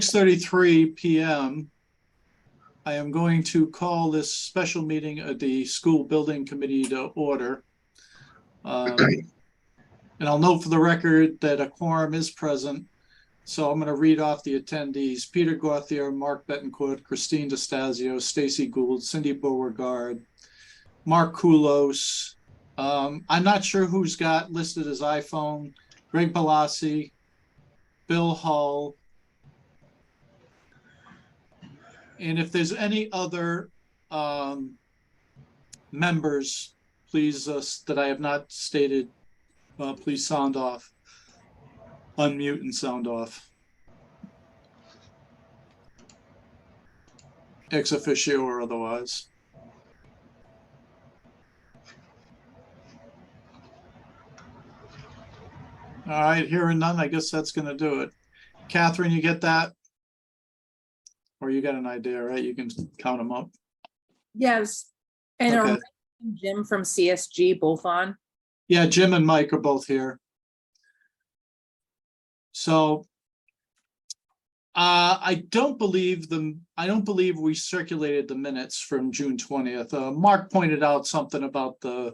6:33 p.m. I am going to call this special meeting of the School Building Committee to order. And I'll note for the record that a quorum is present. So I'm going to read off the attendees: Peter Gauthier, Mark Betancourt, Christine DeStasio, Stacy Gould, Cindy Beauregard, Mark Koulos. I'm not sure who's got listed as iPhone. Greg Pelosi, Bill Hull. And if there's any other members, please, that I have not stated, please sound off. Unmute and sound off. Ex officio or otherwise. All right, hearing none, I guess that's going to do it. Catherine, you get that? Or you got an idea, right? You can count them up. Yes. And Okay. are Mike and Jim from CSG both on? Yeah, Jim and Mike are both here. So I don't believe we circulated the minutes from June 20th. Mark pointed out something about to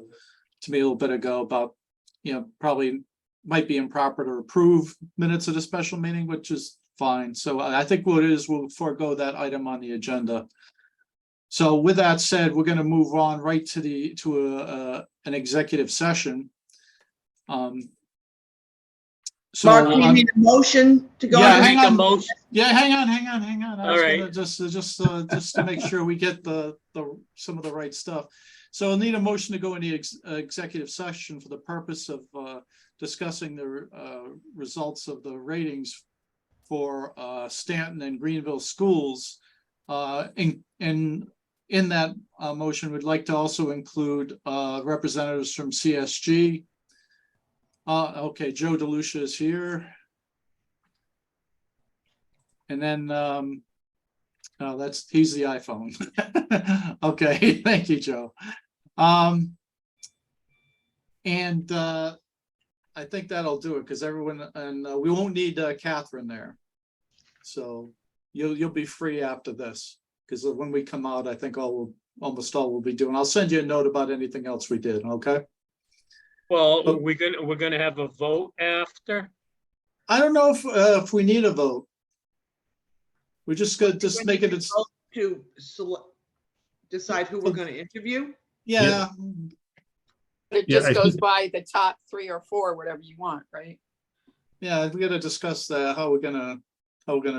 me a little bit ago about, probably might be improper to approve minutes at a special meeting, which is fine. So I think what it is, we'll forego that item on the agenda. So with that said, we're going to move on right to an executive session. So Mark, do you need a motion to go? Yeah, into- hang on. Motion. Yeah, hang on. I was All gonna just to make sure we get some of the right stuff. So I'll need a motion to go into executive session for the purpose of discussing the results of the ratings for Stanton and Greenville schools. In that motion, we'd like to also include representatives from CSG. Okay, Joe DeLucia is here. And then he's the iPhone. Okay, thank you, Joe. And I think that'll do it because everyone, and we won't need Catherine there. So you'll be free after this because when we come out, I think almost all we'll be doing. I'll send you a note about anything else we did. Okay. Well, we're gonna have a vote after. I don't know if we need a vote. We just make it to decide who we're going to interview. yeah. It Yeah, just goes by the top 3 or 4, whatever you want, right? Yeah, we got to discuss that, how we're gonna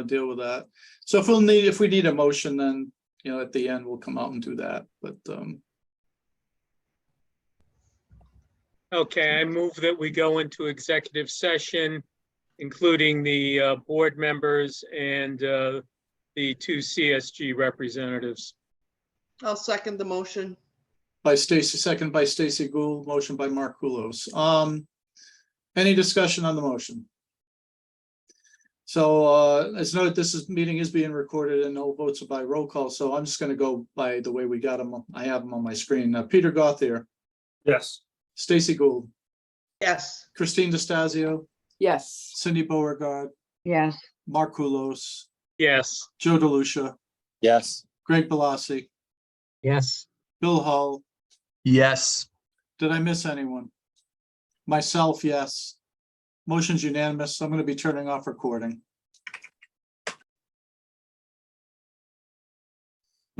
deal with that. So if we need a motion, then at the end we'll come out and do that. But Okay, I move that we go into executive session, including the board members and the 2 CSG representatives. I'll second the motion. by Stacy, second by Stacy Gould, motion by Mark Koulos. Any discussion on the motion? So as noted, this meeting is being recorded and no votes are by roll call. So I'm just going to go by the way we got them. I have them on my screen. Peter Gauthier. Yes. Stacy Gould. Yes. Christine DeStasio. Yes. Cindy Beauregard. Yes. Mark Koulos. Yes. Joe DeLucia. Yes. Greg Pelosi. Yes. Bill Hull. Yes. Did I miss anyone? Myself, yes. Motion's unanimous. I'm going to be turning off recording.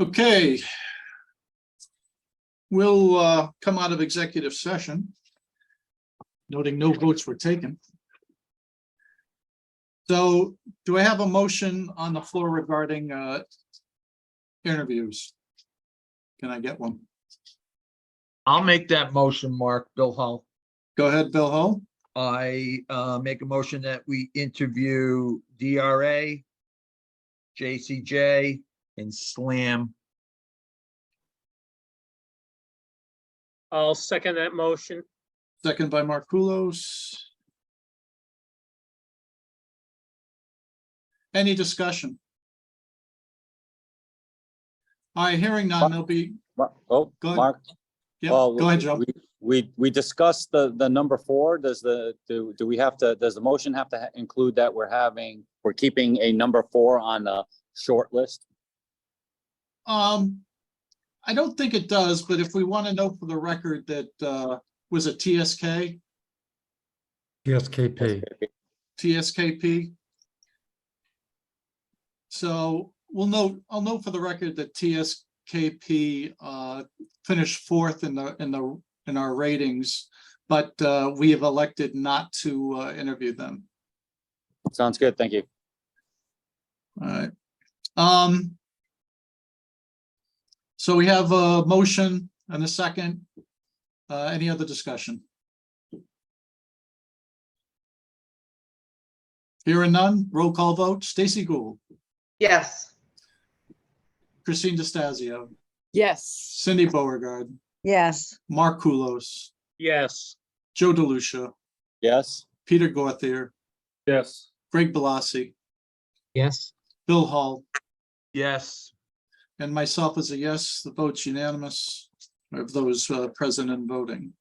Okay. We'll come out of executive session, noting no votes were taken. So do I have a motion on the floor regarding interviews? Can I get one? I'll make that motion, Mark. Bill Hull. Go ahead, Bill Hull. I make a motion that we interview DRA, JCJ, and SLAM. I'll second that motion. Second by Mark Koulos. Any discussion? All right, hearing none, there'll be. Oh, Go ahead. Mark. Yep, Well, go ahead, Joe. we discussed the number 4. Does do we have to, does the motion have to include that we're keeping a number 4 on the short list? I don't think it does, but if we want to know for the record that, was it TSK, TSKP. TSKP? So I'll note for the record that TSKP, finished 4th in our ratings, but, we have elected not to, interview them. Sounds good, thank you. All right. So we have a motion and a second. Any other discussion? Hearing none, roll call vote. Stacy Gould, Yes. Christine DeStazio, Yes. Cindy Beauregard, yes, Mark Kulos, Yes. Joe DeLucia, Yes, Peter Gauthier, Yes. Greg Bellassi, Yes. Bill Hall, Yes. and myself as a yes. The vote's unanimous of those present and voting.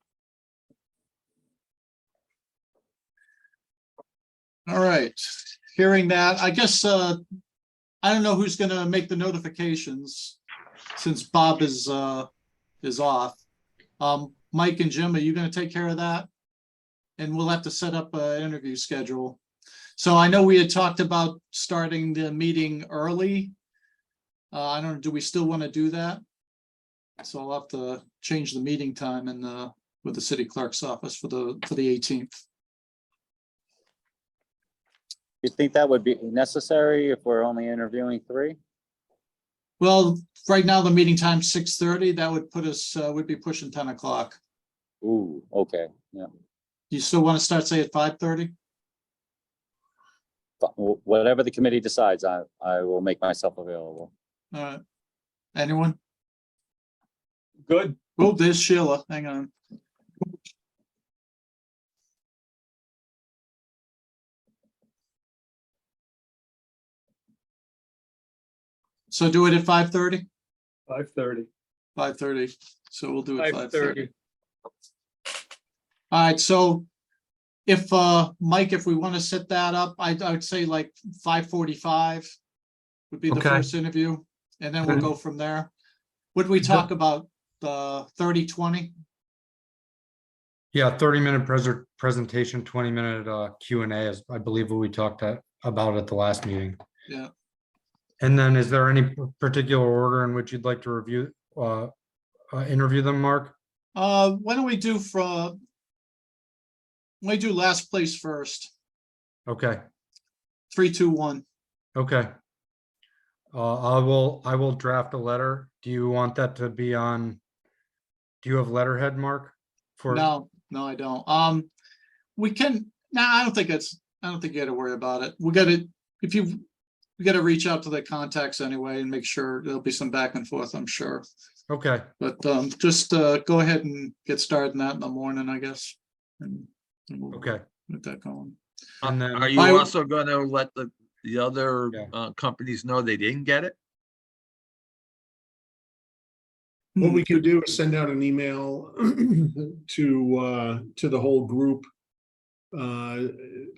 All right, hearing that, I guess, I don't know who's gonna make the notifications since Bob is off. Mike and Jim, are you gonna take care of that? And we'll have to set up an interview schedule. So I know we had talked about starting the meeting early. I don't know, do we still want to do that? So I'll have to change the meeting time in with the city clerk's office for the 18th. you think that would be necessary if we're only interviewing 3? Well, right now the meeting time's 6:30. That would put us, would be pushing 10 o'clock. Ooh, okay, yeah. You still want to start, say, at 5:30? Whatever the committee decides, I will make myself available. Anyone? Good. Oh, there's Sheila. Hang on. So do it at 5:30? 5:30. 5:30. So we'll do it 5:30. 5:30. All right, so if Mike, if we want to set that up, I would say like 5:45 would be the Okay. first interview, and then we'll go from there. Would we talk about the 30-20? Yeah, 30-minute presentation, 20-minute Q&A, as I believe what we talked about at the last meeting. Yeah. And then is there any particular order in which you'd like to review, interview them, Mark? Why don't we do last place first? Okay, 3, 2, 1. okay. I will draft a letter. Do you want that to be on? Do you have letterhead, Mark? For No, I don't. We can, I don't think you gotta worry about it. We gotta reach out to the contacts anyway and make sure there'll be some back and forth, I'm sure. Okay, But just go ahead and get started on that in the morning, I guess. And we'll okay. get that going. And then Are you I- also gonna let the other Yeah. companies know they didn't get it? What we could do is send out an email to the whole group,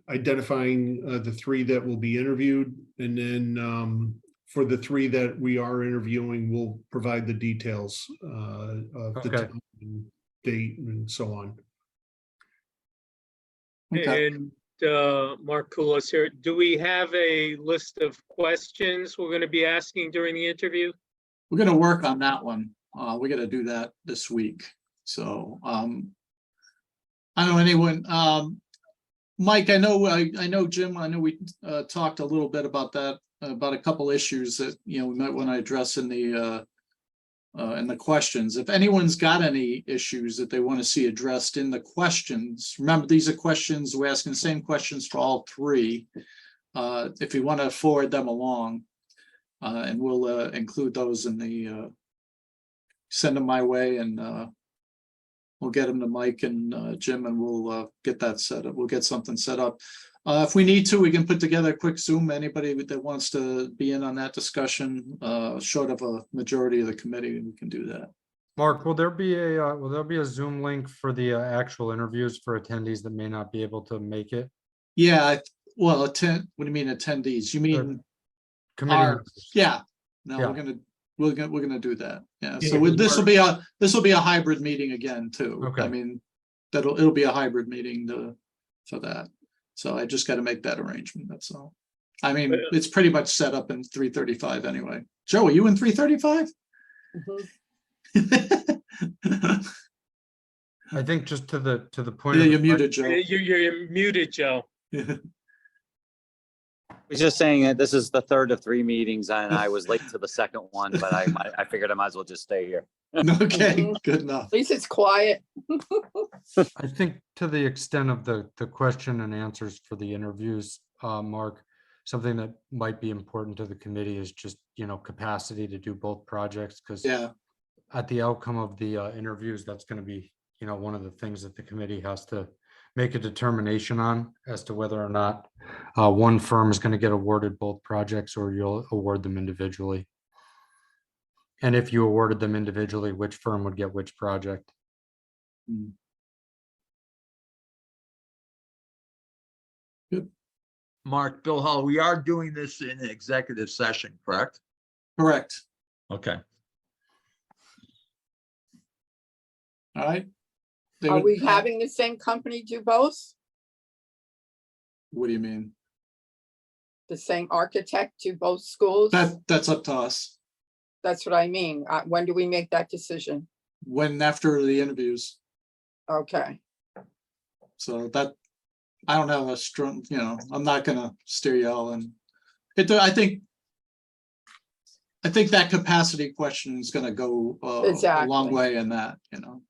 identifying the 3 that will be interviewed, and then for the 3 that we are interviewing, we'll provide the details of the Okay. time and date and so on. Okay. And Mark Kulos here. Do we have a list of questions we're going to be asking during the interview? We're gonna work on that one. We gotta do that this week. So, I don't know anyone, Mike, I know Jim, I know we talked a little bit about that, about a couple issues that, we might want to address in the questions. If anyone's got any issues that they want to see addressed in the questions, remember, these are questions, we're asking the same questions for all 3. If you want to forward them along, and we'll include those in the send them my way, and we'll get them to Mike and Jim, and we'll get that set up. We'll get something set up. If we need to, we can put together a quick Zoom. Anybody that wants to be in on that discussion, short of a majority of the committee, we can do that. Mark, will there be a Zoom link for the actual interviews for attendees that may not be able to make it? Yeah, well, what do you mean attendees? You mean, Committee Our- members? yeah, no, Yeah. we're gonna do that. Yeah, Yeah, so because this will be a hybrid meeting again too. Okay. I mean, it'll be a hybrid meeting for that. So I just gotta make that arrangement, that's all. I mean, it's pretty much set up in 3:35 anyway. Joe, are you in 3:35? Mhm. I think just to the point. Yeah, of you're the muted, Joe. You're muted, Joe. He's just saying that this is the third of 3 meetings and I was late to the second one, but I figured I might as well just stay here. Okay, Mhm. good enough. At least it's quiet. I think to the extent of the question and answers for the interviews, Mark, something that might be important to the committee is just, capacity to do both projects, because Yeah, at the outcome of the interviews, that's going to be, one of the things that the committee has to make a determination on as to whether or not one firm is going to get awarded both projects or you'll award them individually. And if you awarded them individually, which firm would get which project? Mark, Bill Hull, we are doing this in an executive session, correct? correct. Okay. All right. They Are would- we having the same company do both? What do you mean? The same architect do both schools? That's up to us. That's what I mean. When do we make that decision? When, after the interviews. Okay, So I don't have a strong, I'm not gonna steer y'all and I think that capacity question is gonna go a long Exactly. way in that,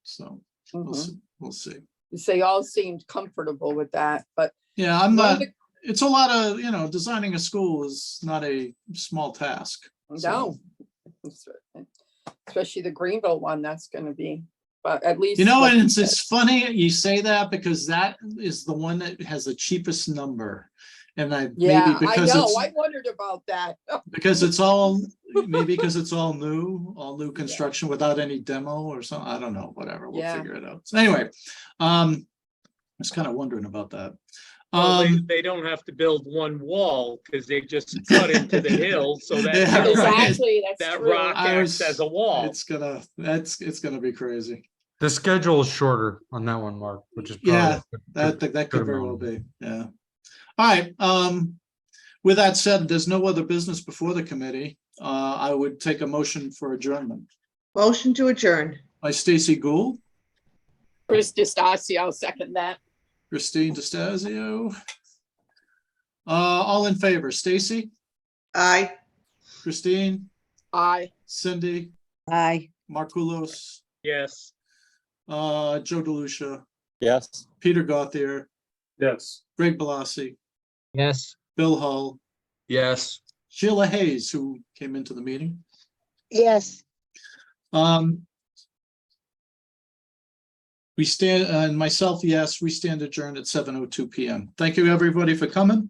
so mhm. we'll see. They all seemed comfortable with that, but Yeah, I'm one of not, it's a lot of, designing a school is not a small task. no. Especially the Greenville one, that's gonna be, but at least. And like you said, it's funny you say that because that is the one that has the cheapest number. And Yeah, maybe I because know. it's, I wondered about that. because it's all, maybe because it's all new construction without any demo or something. I don't know, whatever. We'll Yeah. figure it out. So anyway, I was kind of wondering about that. Well, they don't have to build one wall because they just cut into the hill, so that Yeah, hill- right. Exactly, that's that true. rock acts as a wall. It's gonna be crazy. The schedule is shorter on that one, Mark, which is probably. Yeah, a good- That good could very well amount. be, yeah. All right, with that said, there's no other business before the committee. I would take a motion for adjournment Motion to adjourn. by Stacy Gould, Chris DeStacio, I'll second that. Christine DeStazio. All in favor, Stacy, Aye. Christine, Aye. Cindy, Aye. Marculos, Yes. Joe DeLucia, Yes. Peter Gauthier, Yes. Greg Bellassi, Yes. Bill Hull, Yes. Sheila Hayes, who came into the meeting. Yes. We stand, and myself, yes, we stand adjourned at 7:02 PM. Thank you, everybody, for coming.